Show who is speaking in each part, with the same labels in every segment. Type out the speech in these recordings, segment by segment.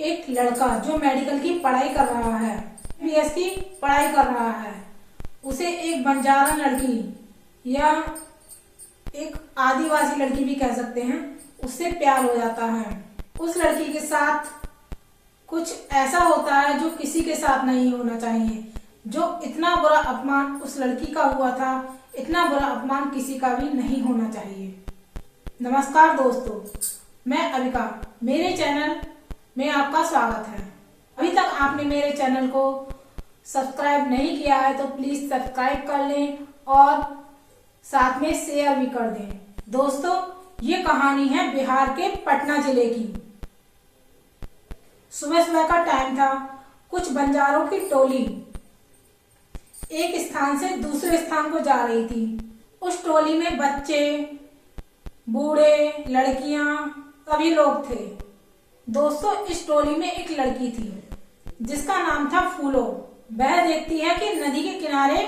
Speaker 1: एक लड़का जो मेडिकल की पढ़ाई कर रहा है, बीएस की पढ़ाई कर रहा है, उसे एक बंजारा लड़की या एक आदिवासी लड़की भी कह सकते हैं, उससे प्यार हो जाता है। उस लड़की के साथ कुछ ऐसा होता है जो किसी के साथ नहीं होना चाहिए। जो इतना बुरा अपमान उस लड़की का हुआ था, इतना बुरा अपमान किसी का भी नहीं होना चाहिए। नमस्कार दोस्तों, मैं अविका, मेरे चैनल में आपका स्वागत है। अभी तक आपने मेरे चैनल को सब्सक्राइब नहीं किया है तो प्लीज सब्सक्राइब कर लें और साथ में शेयर भी कर दें। दोस्तों, ये कहानी है बिहार के पटना जिले की। सुबह सुबह का टाइम था। कुछ बंजारों की टोली एक स्थान से दूसरे स्थान को जा रही थी। उस टोली में बच्चे, बूढ़े, लड़कियां, सभी लोग थे। दोस्तों, इस टोली में एक लड़की थी जिसका नाम था फूलो। वह देखती है कि नदी के किनारे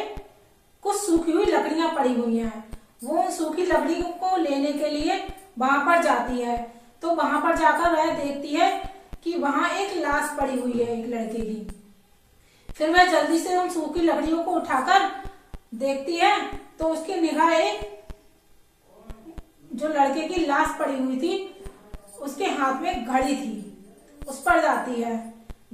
Speaker 1: कुछ सूखी हुई लकड़ियां पड़ी हुई हैं। वो उन सूखी लकड़ियों को लेने के लिए वहां पर जाती है। तो वहां पर जाकर वह देखती है कि वहां एक लाश पड़ी हुई है एक लड़के की। फिर वह जल्दी से उन सूखी लकड़ियों को उठाकर देखती है तो उसकी निगाह एक जो लड़के की लाश पड़ी हुई थी उसके हाथ में घड़ी थी, उस पर जाती है।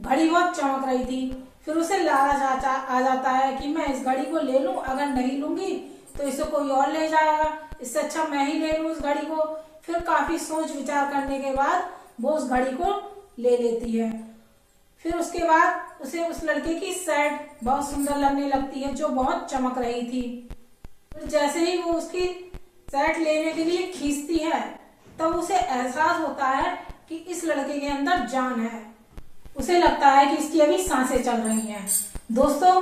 Speaker 1: घड़ी बहुत चमक रही थी। फिर उसे लालच आ जाता है कि मैं इस घड़ी को ले लूं, अगर नहीं लूंगी तो इसे कोई और ले जाएगा, इससे अच्छा मैं ही ले लूं उस घड़ी को। फिर काफी सोच विचार करने के बाद वो उस घड़ी को ले लेती है। फिर उसके बाद उसे उस लड़के की शर्ट बहुत सुंदर लगने लगती है जो बहुत चमक रही थी। फिर जैसे ही वो उसकी शर्ट लेने के लिए खींचती है तब उसे एहसास होता है कि इस लड़के के अंदर जान है। उसे लगता है कि इसकी अभी सांसें चल रही हैं। दोस्तों,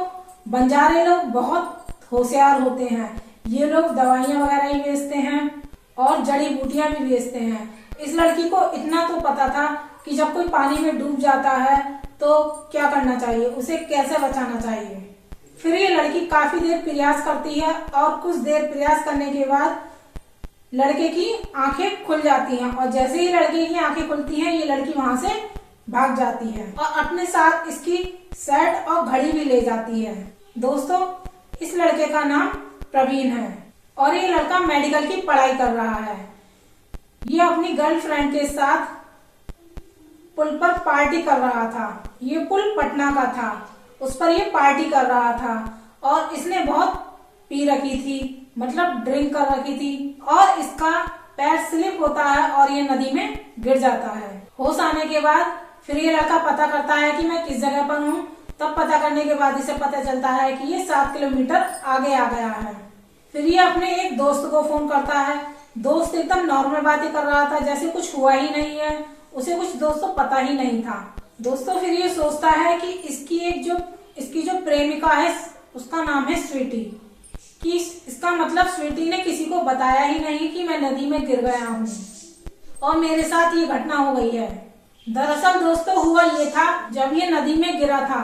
Speaker 1: बंजारे लोग बहुत होशियार होते हैं। ये लोग दवाइयां वगैरह ही बेचते हैं और जड़ी बूटियां भी बेचते हैं। इस लड़की को इतना तो पता था कि जब कोई पानी में डूब जाता है तो क्या करना चाहिए, उसे कैसे बचाना चाहिए। फिर ये लड़की काफी देर प्रयास करती है और कुछ देर प्रयास करने के बाद लड़के की आंखें खुल जाती हैं और जैसे ही लड़के की आंखें खुलती हैं ये लड़की वहां से भाग जाती है और अपने साथ इसकी शर्ट और घड़ी भी ले जाती है। दोस्तों, इस लड़के का नाम प्रवीण है और ये लड़का मेडिकल की पढ़ाई कर रहा है। ये अपनी गर्लफ्रेंड के साथ पुल पर पार्टी कर रहा था। ये पुल पटना का था, उस पर ये पार्टी कर रहा था और इसने बहुत पी रखी थी, मतलब ड्रिंक कर रखी थी और इसका पैर स्लिप होता है और ये नदी में गिर जाता है। होश आने के बाद फिर ये लड़का पता करता है कि मैं किस जगह पर हूँ। तब पता करने के बाद इसे पता चलता है कि ये 7 किलोमीटर आगे आ गया है। फिर ये अपने एक दोस्त को फोन करता है। दोस्त एकदम नॉर्मल बातें कर रहा था, जैसे कुछ हुआ ही नहीं है। उसे कुछ दोस्तों पता ही नहीं था। दोस्तों, फिर ये सोचता है कि इसकी जो प्रेमिका है उसका नाम है स्वीटी, कि इसका मतलब स्वीटी ने किसी को बताया ही नहीं कि मैं नदी में गिर गया हूँ और मेरे साथ ये घटना हो गई है। दरअसल दोस्तों, हुआ ये था, जब ये नदी में गिरा था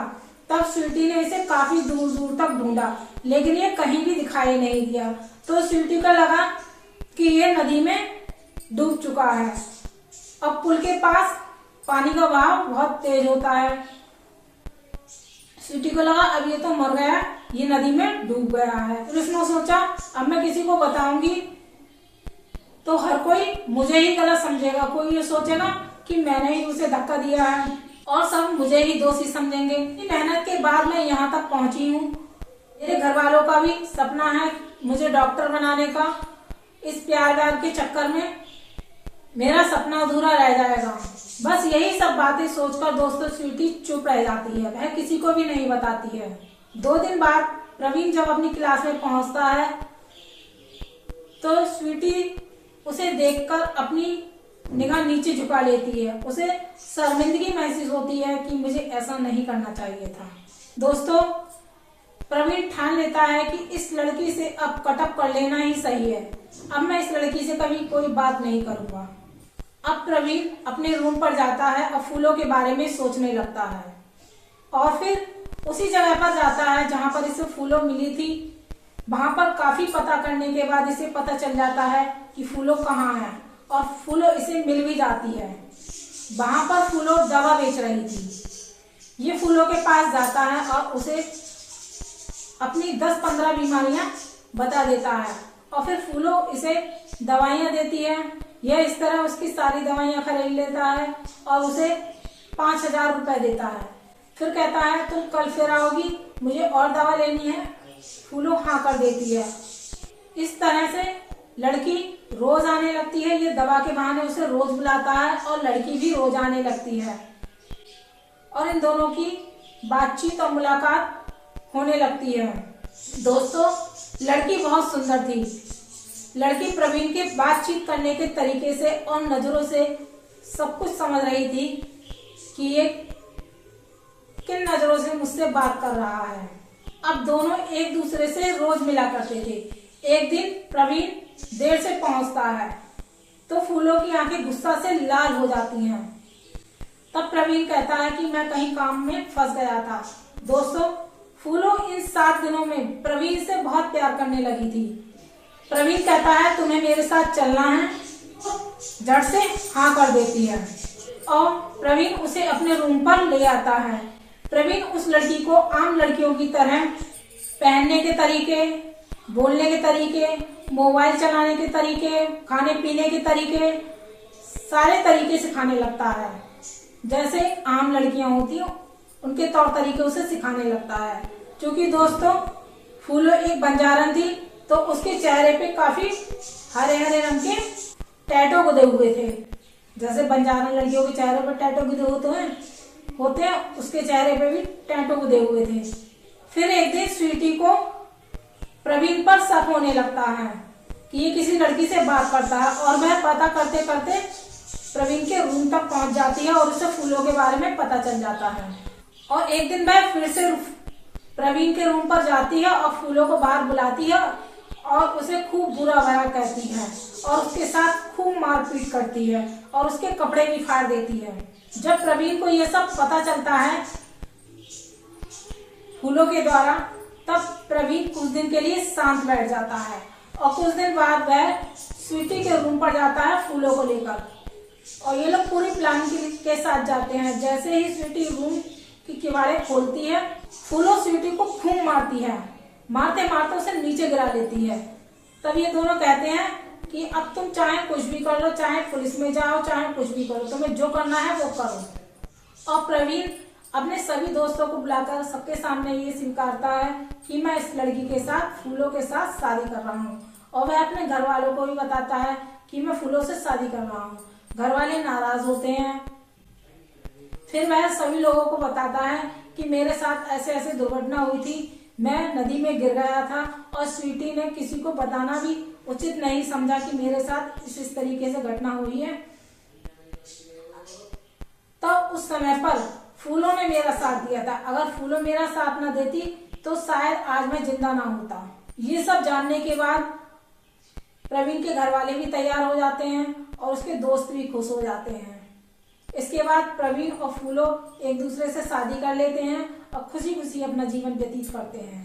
Speaker 1: तब स्वीटी ने इसे काफी दूर दूर तक ढूंढा, लेकिन ये कहीं भी दिखाई नहीं दिया। तो स्वीटी को लगा कि ये नदी में डूब चुका है। अब पुल के पास पानी का बहाव बहुत तेज होता है। स्वीटी को लगा अब ये तो मर गया, ये नदी में डूब गया है। फिर उसने सोचा अब मैं किसी को बताऊंगी तो हर कोई मुझे ही गलत समझेगा। कोई ये सोचेगा कि मैंने ही उसे धक्का दिया है और सब मुझे ही दोषी समझेंगे। मेहनत के बाद मैं यहाँ तक पहुंची हूँ। मेरे घर वालों का भी सपना है मुझे डॉक्टर बनाने का। इस प्यार व्यार के चक्कर में मेरा सपना अधूरा रह जाएगा। बस यही सब बातें सोचकर दोस्तों स्वीटी चुप रह जाती है, वह किसी को भी नहीं बताती है। 2 दिन बाद प्रवीण जब अपनी क्लास में पहुंचता है तो स्वीटी उसे देखकर अपनी निगाह नीचे झुका लेती है। उसे शर्मिंदगी महसूस होती है कि मुझे ऐसा नहीं करना चाहिए था। दोस्तों, प्रवीण ठान लेता है कि इस लड़की से अब कटअप कर लेना ही सही है। अब मैं इस लड़की से कभी कोई बात नहीं करूंगा। अब प्रवीण अपने रूम पर जाता है और फूलों के बारे में सोचने लगता है और फिर उसी जगह पर जाता है जहां पर इसे फूलों मिली थी। वहां पर काफी पता करने के बाद इसे पता चल जाता है कि फूलों कहाँ है और फूलों इसे मिल भी जाती है। वहां पर फूलो दवा बेच रही थी। ये फूलो के पास जाता है और उसे अपनी 10-15 बीमारियां बता देता है और फिर फूलो इसे दवाइयां देती है। यह इस तरह उसकी सारी दवाइयां खरीद लेता है और उसे 5,000 रुपए देता है। फिर कहता है तुम कल फिर आओगी, मुझे और दवा लेनी है। फूलो हाँ कर देती है। इस तरह से लड़की रोज आने लगती है। ये दवा के बहाने उसे रोज बुलाता है और लड़की भी रोज आने लगती है और इन दोनों की बातचीत और मुलाकात होने लगती है। दोस्तों, लड़की बहुत सुंदर थी। लड़की प्रवीण के बातचीत करने के तरीके से और नजरों से सब कुछ समझ रही थी कि ये किन नजरों से मुझसे बात कर रहा है। अब दोनों एक दूसरे से रोज मिला करते थे। एक दिन प्रवीण देर से पहुंचता है तो फूलों की आंखें गुस्सा से लाल हो जाती हैं। तब प्रवीण कहता है कि मैं कहीं काम में फंस गया था। दोस्तों, फूलों इन 7 दिनों में प्रवीण से बहुत प्यार करने लगी थी। प्रवीण कहता है तुम्हें मेरे साथ चलना है, झट से हाँ कर देती है और प्रवीण उसे अपने रूम पर ले आता है। प्रवीण उस लड़की को आम लड़कियों की तरह पहनने के तरीके, बोलने के तरीके, मोबाइल चलाने के तरीके, खाने पीने के तरीके, सारे तरीके सिखाने लगता है। जैसे आम लड़कियां होती हैं उनके तौर तरीके उसे सिखाने लगता है। क्योंकि दोस्तों, फूलो एक बंजारन थी तो उसके चेहरे पे काफी हरे हरे रंग के टैटू गुदे हुए थे। जैसे बंजारन लड़कियों के चेहरे पर टैटू गुदे होते हैं, उसके चेहरे पे भी टैटू गुदे हुए थे। फिर एक दिन स्वीटी को प्रवीण पर शक होने लगता है कि ये किसी लड़की से बात करता है और वह पता करते करते प्रवीण के रूम तक पहुंच जाती है और उसे फूलों के बारे में पता चल जाता है। और एक दिन वह फिर से प्रवीण के रूम पर जाती है और फूलों को बाहर बुलाती है और उसे खूब बुरा भला कहती है और उसके साथ खूब मारपीट करती है और उसके कपड़े भी फाड़ देती है। जब प्रवीण को यह सब पता चलता है फूलों के द्वारा, तब प्रवीण कुछ दिन के लिए शांत बैठ जाता है और कुछ दिन बाद वह स्वीटी के रूम पर जाता है फूलों को लेकर और ये लोग पूरी प्लानिंग के साथ जाते हैं। जैसे ही स्वीटी रूम की किवाड़े खोलती है, फूलों स्वीटी को खूब मारती है। मारते मारते उसे नीचे गिरा देती है। तब ये दोनों कहते हैं कि अब तुम चाहे कुछ भी कर लो, चाहे पुलिस में जाओ, चाहे कुछ भी करो, तुम्हें जो करना है वो करो। और प्रवीण अपने सभी दोस्तों को बुलाकर सबके सामने ये स्वीकारता है कि मैं इस लड़की के साथ, फूलों के साथ शादी कर रहा हूँ। और वह अपने घर वालों को भी बताता है कि मैं फूलों से शादी कर रहा हूँ। घर वाले नाराज होते हैं। फिर वह सभी लोगों को बताता है कि मेरे साथ ऐसे ऐसे दुर्घटना हुई थी, मैं नदी में गिर गया था और स्वीटी ने किसी को बताना भी उचित नहीं समझा कि मेरे साथ इस तरीके से घटना हुई है। तब उस समय पर फूलों ने मेरा साथ दिया था। अगर फूलों मेरा साथ न देती तो शायद आज मैं जिंदा ना होता। ये सब जानने के बाद प्रवीण के घर वाले भी तैयार हो जाते हैं और उसके दोस्त भी खुश हो जाते हैं। इसके बाद प्रवीण और फूलों एक दूसरे से शादी कर लेते हैं और खुशी खुशी अपना जीवन व्यतीत करते हैं।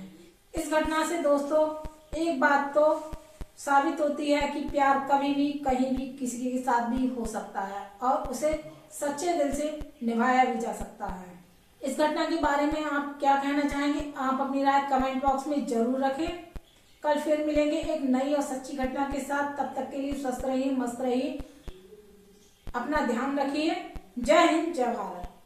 Speaker 1: इस घटना से दोस्तों एक बात तो साबित होती है कि प्यार कभी भी कहीं भी किसी के साथ भी हो सकता है और उसे सच्चे दिल से निभाया भी जा सकता है। इस घटना के बारे में आप क्या कहना चाहेंगे? आप अपनी राय कमेंट बॉक्स में जरूर रखें। कल फिर मिलेंगे एक नई और सच्ची घटना के साथ। तब तक के लिए स्वस्थ रहिए, मस्त रहिए, अपना ध्यान रखिए। जय हिंद, जय भारत।